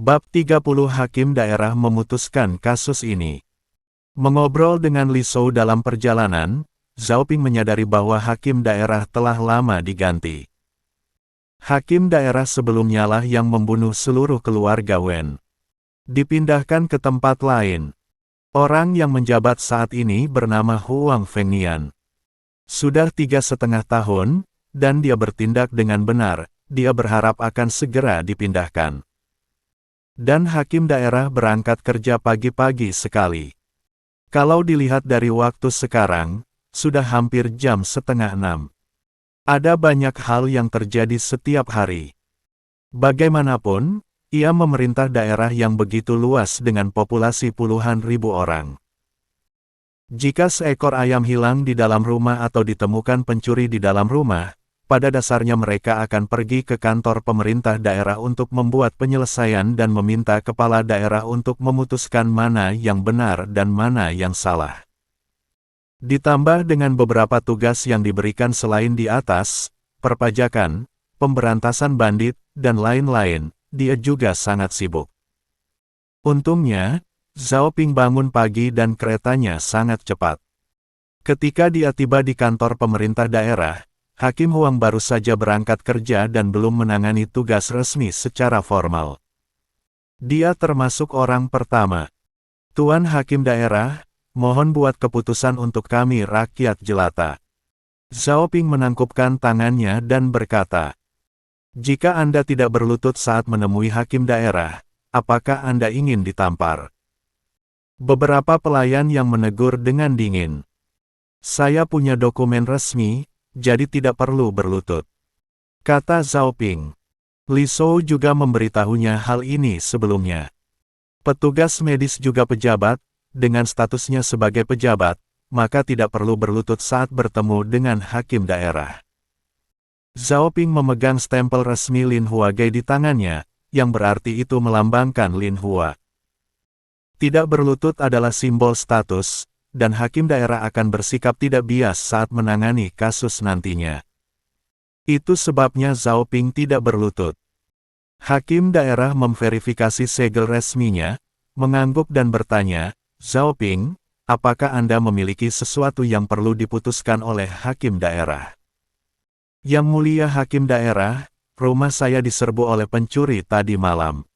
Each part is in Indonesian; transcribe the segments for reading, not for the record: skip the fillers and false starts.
Bab 30 Hakim Daerah memutuskan kasus ini. Mengobrol dengan Li Shou dalam perjalanan, Zhao Ping menyadari bahwa hakim daerah telah lama diganti. Hakim daerah sebelumnya lah yang membunuh seluruh keluarga Wen. Dipindahkan ke tempat lain. Orang yang menjabat saat ini bernama Huang Fengnian. Sudah 3,5 tahun, dan dia bertindak dengan benar. Dia berharap akan segera dipindahkan. Dan hakim daerah berangkat kerja pagi-pagi sekali. Kalau dilihat dari waktu sekarang, sudah hampir jam 5:30. Ada banyak hal yang terjadi setiap hari. Bagaimanapun, ia memerintah daerah yang begitu luas dengan populasi puluhan ribu orang. Jika seekor ayam hilang di dalam rumah atau ditemukan pencuri di dalam rumah, pada dasarnya mereka akan pergi ke kantor pemerintah daerah untuk membuat penyelesaian dan meminta kepala daerah untuk memutuskan mana yang benar dan mana yang salah. Ditambah dengan beberapa tugas yang diberikan selain di atas, perpajakan, pemberantasan bandit, dan lain-lain, dia juga sangat sibuk. Untungnya, Zhao Ping bangun pagi dan keretanya sangat cepat. Ketika dia tiba di kantor pemerintah daerah, Hakim Huang baru saja berangkat kerja dan belum menangani tugas resmi secara formal. Dia termasuk orang pertama. Tuan Hakim Daerah, mohon buat keputusan untuk kami rakyat jelata. Zhao Ping menangkupkan tangannya dan berkata, jika Anda tidak berlutut saat menemui Hakim Daerah, apakah Anda ingin ditampar? Beberapa pelayan yang menegur dengan dingin. Saya punya dokumen resmi, jadi tidak perlu berlutut, kata Zhao Ping. Li Shou juga memberitahunya hal ini sebelumnya. Petugas medis juga pejabat, dengan statusnya sebagai pejabat, maka tidak perlu berlutut saat bertemu dengan hakim daerah. Zhao Ping memegang stempel resmi Lin Huagai di tangannya, yang berarti itu melambangkan Lin Hua. Tidak berlutut adalah simbol status, dan hakim daerah akan bersikap tidak bias saat menangani kasus nantinya. Itu sebabnya Zhao Ping tidak berlutut. Hakim daerah memverifikasi segel resminya, mengangguk dan bertanya, Zhao Ping, apakah Anda memiliki sesuatu yang perlu diputuskan oleh hakim daerah? Yang mulia hakim daerah, rumah saya diserbu oleh pencuri tadi malam.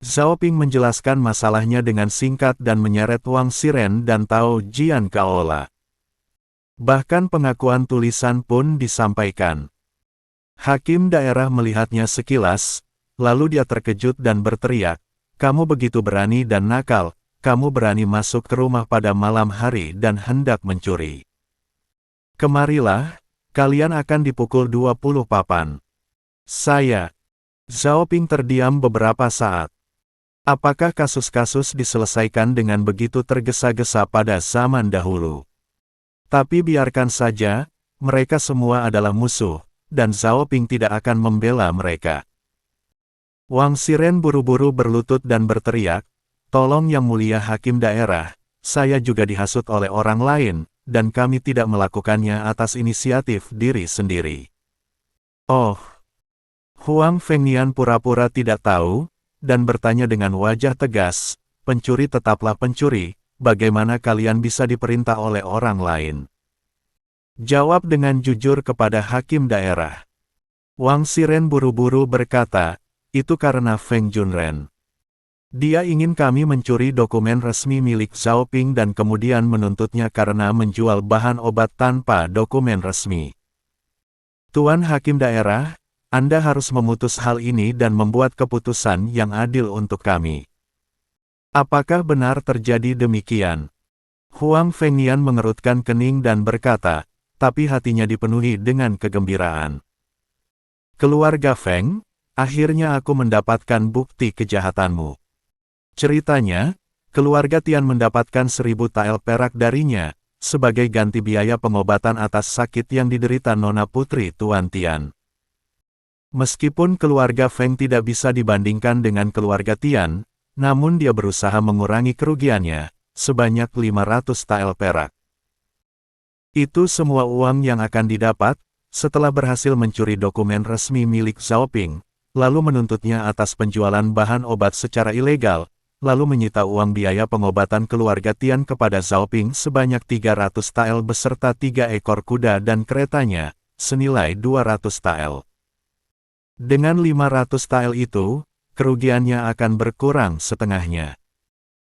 Zhao Ping menjelaskan masalahnya dengan singkat dan menyeret Wang Xiren dan Tao Jian Kaola. Bahkan pengakuan tulisan pun disampaikan. Hakim daerah melihatnya sekilas, lalu dia terkejut dan berteriak, kamu begitu berani dan nakal, kamu berani masuk ke rumah pada malam hari dan hendak mencuri. Kemarilah, kalian akan dipukul 20 papan. Saya. Zhao Ping terdiam beberapa saat. Apakah kasus-kasus diselesaikan dengan begitu tergesa-gesa pada zaman dahulu? Tapi biarkan saja, mereka semua adalah musuh, dan Zhao Ping tidak akan membela mereka. Wang Xiren buru-buru berlutut dan berteriak, tolong yang mulia hakim daerah, saya juga dihasut oleh orang lain, dan kami tidak melakukannya atas inisiatif diri sendiri. Oh! Huang Fengnian pura-pura tidak tahu, dan bertanya dengan wajah tegas, pencuri tetaplah pencuri, bagaimana kalian bisa diperintah oleh orang lain? Jawab dengan jujur kepada hakim daerah. Wang Xiren buru-buru berkata, itu karena Feng Junren. Dia ingin kami mencuri dokumen resmi milik Zhao Ping dan kemudian menuntutnya karena menjual bahan obat tanpa dokumen resmi. Tuan hakim daerah, Anda harus memutus hal ini dan membuat keputusan yang adil untuk kami. Apakah benar terjadi demikian? Huang Fengnian mengerutkan kening dan berkata, tapi hatinya dipenuhi dengan kegembiraan. Keluarga Feng, akhirnya aku mendapatkan bukti kejahatanmu. Ceritanya, keluarga Tian mendapatkan 1.000 tael perak darinya, sebagai ganti biaya pengobatan atas sakit yang diderita Nona Putri Tuan Tian. Meskipun keluarga Feng tidak bisa dibandingkan dengan keluarga Tian, namun dia berusaha mengurangi kerugiannya, sebanyak 500 tael perak. Itu semua uang yang akan didapat, setelah berhasil mencuri dokumen resmi milik Zhao Ping, lalu menuntutnya atas penjualan bahan obat secara ilegal, lalu menyita uang biaya pengobatan keluarga Tian kepada Zhao Ping sebanyak 300 tael beserta 3 ekor kuda dan keretanya, senilai 200 tael. Dengan 500 tael itu, kerugiannya akan berkurang setengahnya.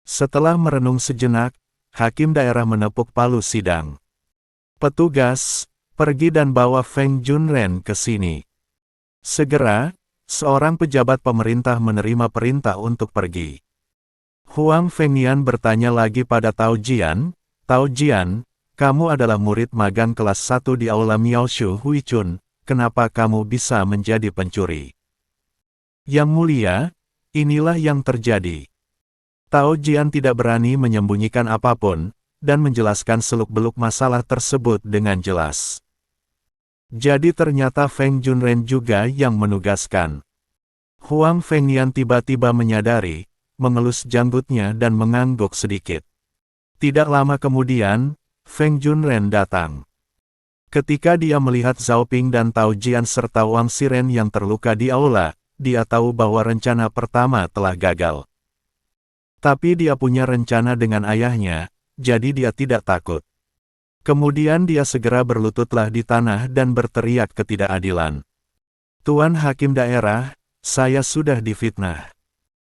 Setelah merenung sejenak, hakim daerah menepuk palu sidang. Petugas, pergi dan bawa Feng Junren ke sini. Segera, seorang pejabat pemerintah menerima perintah untuk pergi. Huang Fengnian bertanya lagi pada Tao Jian, "Tao Jian, kamu adalah murid magang kelas 1 di Aula Miaoshu Huichun, kenapa kamu bisa menjadi pencuri?" "Yang mulia, inilah yang terjadi." Tao Jian tidak berani menyembunyikan apapun, dan menjelaskan seluk-beluk masalah tersebut dengan jelas. Jadi ternyata Feng Junren juga yang menugaskan. Huang Fengnian tiba-tiba menyadari, mengelus janggutnya dan mengangguk sedikit. Tidak lama kemudian, Feng Junren datang. Ketika dia melihat Zhao Ping dan Tao Jian serta Wang Xiren yang terluka di aula, dia tahu bahwa rencana pertama telah gagal. Tapi dia punya rencana dengan ayahnya, jadi dia tidak takut. Kemudian dia segera berlututlah di tanah dan berteriak ketidakadilan. "Tuan Hakim Daerah, saya sudah difitnah.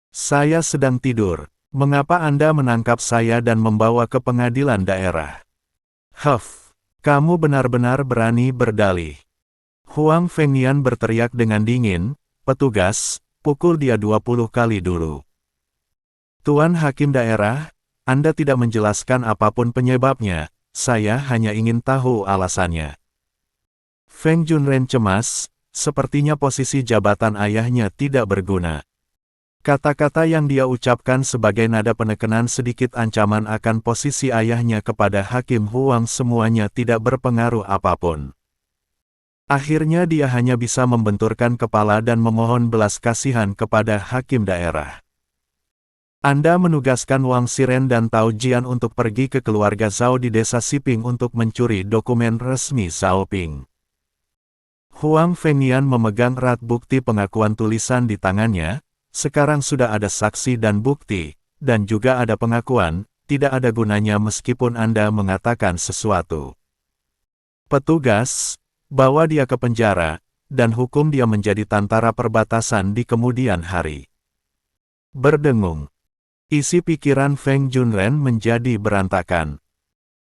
Saya sedang tidur. Mengapa Anda menangkap saya dan membawa ke pengadilan daerah?" "Huff, kamu benar-benar berani berdalih." Huang Fengnian berteriak dengan dingin, "Petugas, pukul dia 20 kali dulu." "Tuan Hakim Daerah, Anda tidak menjelaskan apapun penyebabnya, saya hanya ingin tahu alasannya." Feng Junren cemas, sepertinya posisi jabatan ayahnya tidak berguna. Kata-kata yang dia ucapkan sebagai nada penekanan sedikit ancaman akan posisi ayahnya kepada Hakim Huang semuanya tidak berpengaruh apapun. Akhirnya dia hanya bisa membenturkan kepala dan memohon belas kasihan kepada Hakim Daerah. "Anda menugaskan Wang Xiren dan Tao Jian untuk pergi ke keluarga Zhao di desa Siping untuk mencuri dokumen resmi Zhao Ping." Huang Fengnian memegang erat bukti pengakuan tulisan di tangannya. Sekarang sudah ada saksi dan bukti, dan juga ada pengakuan, tidak ada gunanya meskipun Anda mengatakan sesuatu. "Petugas, bawa dia ke penjara, dan hukum dia menjadi tentara perbatasan di kemudian hari." Berdengung. Isi pikiran Feng Junren menjadi berantakan.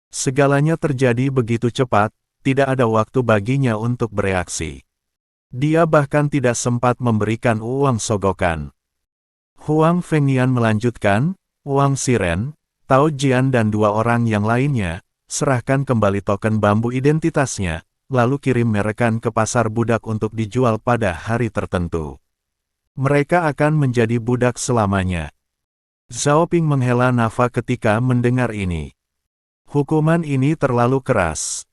Segalanya terjadi begitu cepat, tidak ada waktu baginya untuk bereaksi. Dia bahkan tidak sempat memberikan uang sogokan. Huang Fengnian melanjutkan, "Wang Xiren, Tao Jian dan 2 orang yang lainnya, serahkan kembali token bambu identitasnya, lalu kirim merekan ke pasar budak untuk dijual pada hari tertentu. Mereka akan menjadi budak selamanya." Zhao Ping menghela nafas ketika mendengar ini. Hukuman ini terlalu keras.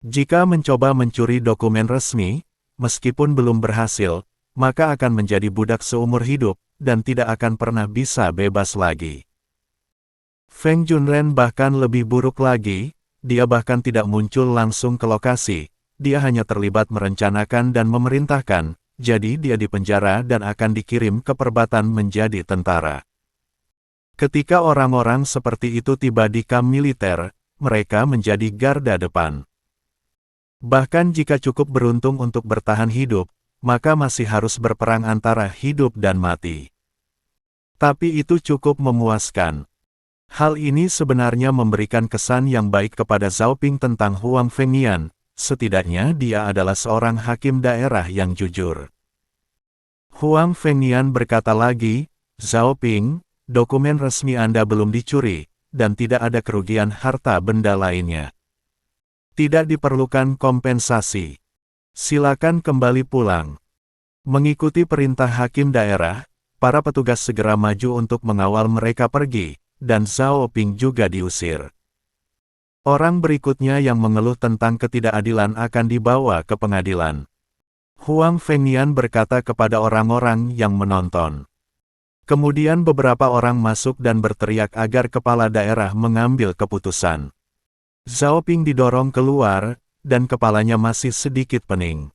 Jika mencoba mencuri dokumen resmi, meskipun belum berhasil, maka akan menjadi budak seumur hidup, dan tidak akan pernah bisa bebas lagi. Feng Junren bahkan lebih buruk lagi, dia bahkan tidak muncul langsung ke lokasi, dia hanya terlibat merencanakan dan memerintahkan, jadi dia dipenjara dan akan dikirim ke perbatasan menjadi tentara. Ketika orang-orang seperti itu tiba di kamp militer, mereka menjadi garda depan. Bahkan jika cukup beruntung untuk bertahan hidup, maka masih harus berperang antara hidup dan mati. Tapi itu cukup memuaskan. Hal ini sebenarnya memberikan kesan yang baik kepada Zhao Ping tentang Huang Fengnian, setidaknya dia adalah seorang hakim daerah yang jujur. Huang Fengnian berkata lagi, "Zhao Ping, dokumen resmi Anda belum dicuri, dan tidak ada kerugian harta benda lainnya. Tidak diperlukan kompensasi. Silakan kembali pulang." Mengikuti perintah hakim daerah, para petugas segera maju untuk mengawal mereka pergi, dan Zhao Ping juga diusir. Orang berikutnya yang mengeluh tentang ketidakadilan akan dibawa ke pengadilan. Huang Fengnian berkata kepada orang-orang yang menonton. Kemudian beberapa orang masuk dan berteriak agar kepala daerah mengambil keputusan. Zhao Ping didorong keluar, dan kepalanya masih sedikit pening.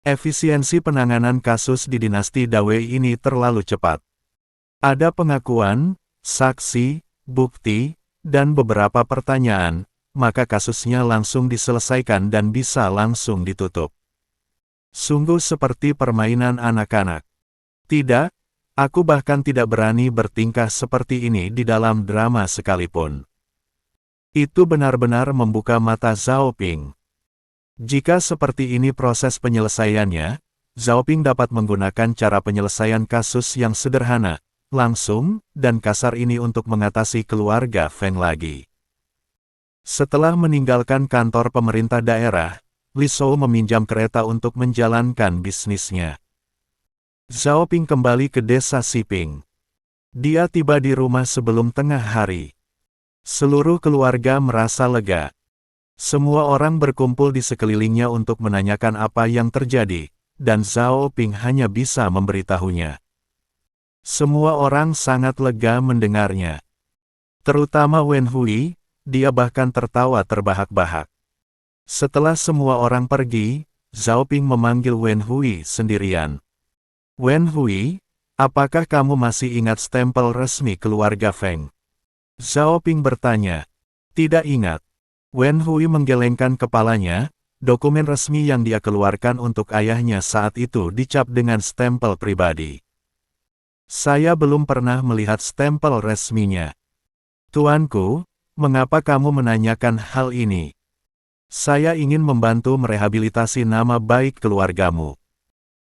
Efisiensi penanganan kasus di dinasti Dawei ini terlalu cepat. Ada pengakuan, saksi, bukti, dan beberapa pertanyaan, maka kasusnya langsung diselesaikan dan bisa langsung ditutup. Sungguh seperti permainan anak-anak. Tidak, aku bahkan tidak berani bertingkah seperti ini di dalam drama sekalipun. Itu benar-benar membuka mata Zhao Ping. Jika seperti ini proses penyelesaiannya, Zhao Ping dapat menggunakan cara penyelesaian kasus yang sederhana, langsung, dan kasar ini untuk mengatasi keluarga Feng lagi. Setelah meninggalkan kantor pemerintah daerah, Li Shou meminjam kereta untuk menjalankan bisnisnya. Zhao Ping kembali ke desa Siping. Dia tiba di rumah sebelum tengah hari. Seluruh keluarga merasa lega. Semua orang berkumpul di sekelilingnya untuk menanyakan apa yang terjadi, dan Zhao Ping hanya bisa memberitahunya. Semua orang sangat lega mendengarnya. Terutama Wen Hui, dia bahkan tertawa terbahak-bahak. Setelah semua orang pergi, Zhao Ping memanggil Wen Hui sendirian. Wen Hui, apakah kamu masih ingat stempel resmi keluarga Feng? Zhao Ping bertanya. Tidak ingat. Wen Hui menggelengkan kepalanya, dokumen resmi yang dia keluarkan untuk ayahnya saat itu dicap dengan stempel pribadi. Saya belum pernah melihat stempel resminya. Tuanku, mengapa kamu menanyakan hal ini? Saya ingin membantu merehabilitasi nama baik keluargamu.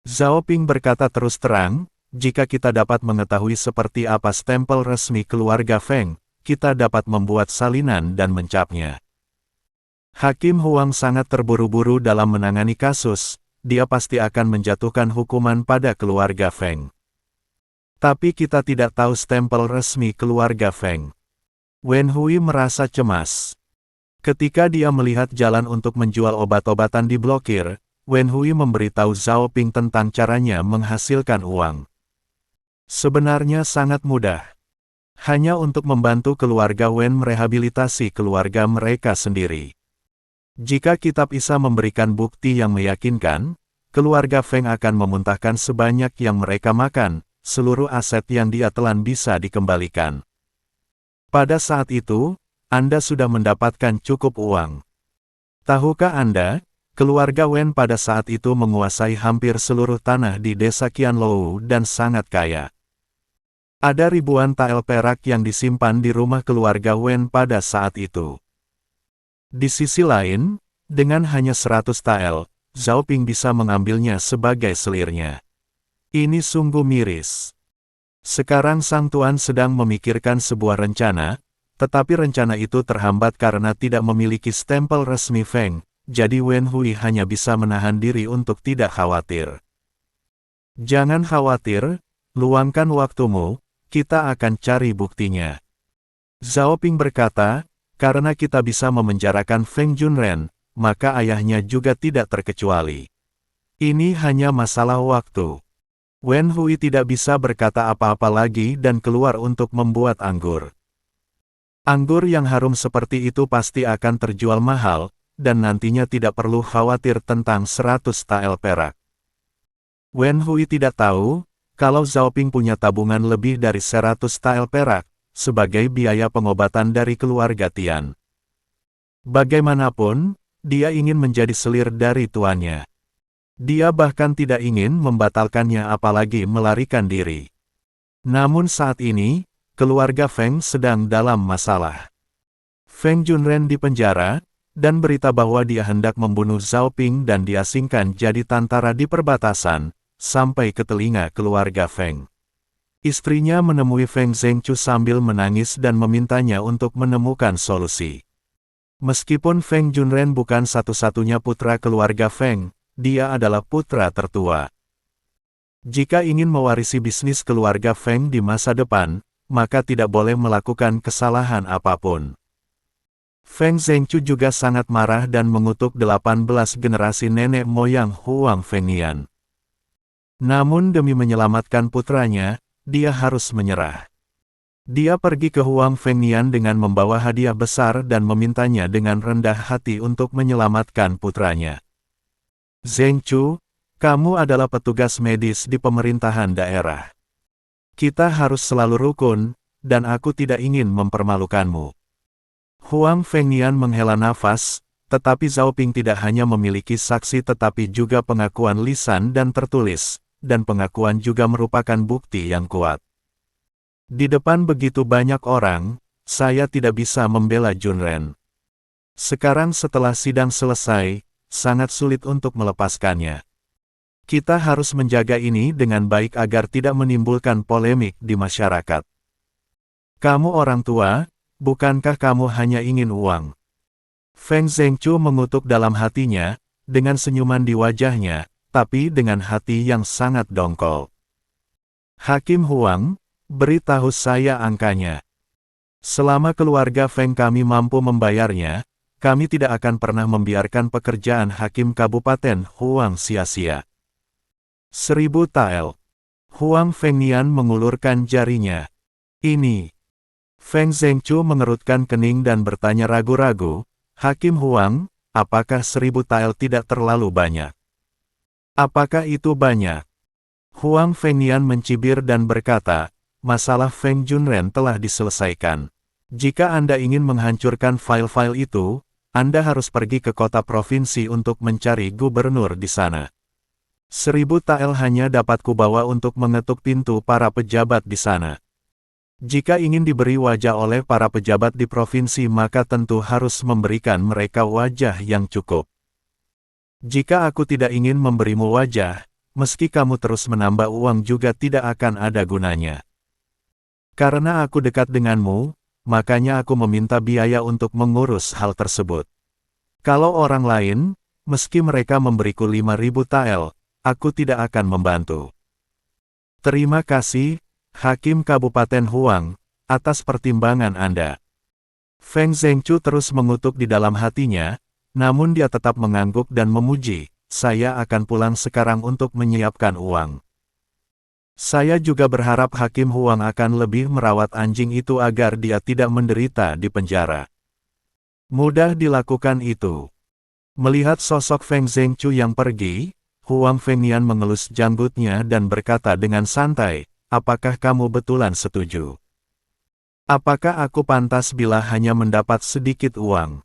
Zhao Ping berkata terus terang, jika kita dapat mengetahui seperti apa stempel resmi keluarga Feng, kita dapat membuat salinan dan mencapnya. Hakim Huang sangat terburu-buru dalam menangani kasus, dia pasti akan menjatuhkan hukuman pada keluarga Feng. Tapi kita tidak tahu stempel resmi keluarga Feng. Wen Hui merasa cemas. Ketika dia melihat jalan untuk menjual obat-obatan diblokir, Wen Hui memberitahu Zhao Ping tentang caranya menghasilkan uang. Sebenarnya sangat mudah. Hanya untuk membantu keluarga Wen merehabilitasi keluarga mereka sendiri. Jika kitab Isa memberikan bukti yang meyakinkan, keluarga Feng akan memuntahkan sebanyak yang mereka makan, seluruh aset yang dia telan bisa dikembalikan. Pada saat itu, Anda sudah mendapatkan cukup uang. Tahukah Anda, keluarga Wen pada saat itu menguasai hampir seluruh tanah di desa Qianlou dan sangat kaya. Ada ribuan tael perak yang disimpan di rumah keluarga Wen pada saat itu. Di sisi lain, dengan hanya 100 tael, Zhao Ping bisa mengambilnya sebagai selirnya. Ini sungguh miris. Sekarang sang tuan sedang memikirkan sebuah rencana, tetapi rencana itu terhambat karena tidak memiliki stempel resmi Feng, jadi Wen Hui hanya bisa menahan diri untuk tidak khawatir. Jangan khawatir, luangkan waktumu, kita akan cari buktinya. Zhao Ping berkata, karena kita bisa memenjarakan Feng Junren, maka ayahnya juga tidak terkecuali. Ini hanya masalah waktu. Wen Hui tidak bisa berkata apa-apa lagi dan keluar untuk membuat anggur. Anggur yang harum seperti itu pasti akan terjual mahal, dan nantinya tidak perlu khawatir tentang 100 tael perak. Wen Hui tidak tahu, kalau Zhao Ping punya tabungan lebih dari 100 tael perak, sebagai biaya pengobatan dari keluarga Tian. Bagaimanapun, dia ingin menjadi selir dari tuannya. Dia bahkan tidak ingin membatalkannya apalagi melarikan diri. Namun saat ini, keluarga Feng sedang dalam masalah. Feng Junren dipenjara, dan berita bahwa dia hendak membunuh Zhao Ping dan diasingkan jadi tentara di perbatasan, sampai ke telinga keluarga Feng. Istrinya menemui Feng Zhengchu sambil menangis dan memintanya untuk menemukan solusi. Meskipun Feng Junren bukan satu-satunya putra keluarga Feng, dia adalah putra tertua. Jika ingin mewarisi bisnis keluarga Feng di masa depan, maka tidak boleh melakukan kesalahan apapun. Feng Zhengchu juga sangat marah dan mengutuk 18 generasi nenek moyang Huang Fengnian. Namun demi menyelamatkan putranya, dia harus menyerah. Dia pergi ke Huang Fengnian dengan membawa hadiah besar dan memintanya dengan rendah hati untuk menyelamatkan putranya. Zhengchu, Kamu adalah petugas medis di pemerintahan daerah. Kita harus selalu rukun, dan aku tidak ingin mempermalukanmu. Huang Fengnian menghela nafas, tetapi Zhao Ping tidak hanya memiliki saksi tetapi juga pengakuan lisan dan tertulis, dan pengakuan juga merupakan bukti yang kuat. Di depan begitu banyak orang, saya tidak bisa membela Junren. Sekarang setelah sidang selesai, sangat sulit untuk melepaskannya. Kita harus menjaga ini dengan baik agar tidak menimbulkan polemik di masyarakat. Kamu orang tua, bukankah kamu hanya ingin uang? Feng Zhengqiu mengutuk dalam hatinya, dengan senyuman di wajahnya, tapi dengan hati yang sangat dongkol. Hakim Huang, beritahu saya angkanya. Selama keluarga Feng kami mampu membayarnya, kami tidak akan pernah membiarkan pekerjaan Hakim Kabupaten Huang sia-sia. 1000 tael. Huang Fengnian mengulurkan jarinya. Ini. Feng Zhengqiu mengerutkan kening dan bertanya ragu-ragu, Hakim Huang, apakah 1000 tael tidak terlalu banyak? Apakah itu banyak? Huang Fengnian mencibir dan berkata, masalah Feng Junren telah diselesaikan. Jika Anda ingin menghancurkan file-file itu, Anda harus pergi ke kota provinsi untuk mencari gubernur di sana. 1000 tael hanya dapat kubawa untuk mengetuk pintu para pejabat di sana. Jika ingin diberi wajah oleh para pejabat di provinsi maka tentu harus memberikan mereka wajah yang cukup. Jika aku tidak ingin memberimu wajah, meski kamu terus menambah uang juga tidak akan ada gunanya. Karena aku dekat denganmu, makanya aku meminta biaya untuk mengurus hal tersebut. Kalau orang lain, meski mereka memberiku 5000 tael, aku tidak akan membantu. Terima kasih, Hakim Kabupaten Huang, atas pertimbangan Anda. Feng Zhengqiu terus mengutuk di dalam hatinya, namun dia tetap mengangguk dan memuji, saya akan pulang sekarang untuk menyiapkan uang. Saya juga berharap Hakim Huang akan lebih merawat anjing itu agar dia tidak menderita di penjara. Mudah dilakukan itu. Melihat sosok Feng Zhengqiu yang pergi, Huang Fengnian mengelus janggutnya dan berkata dengan santai, apakah kamu betulan setuju? Apakah aku pantas bila hanya mendapat sedikit uang?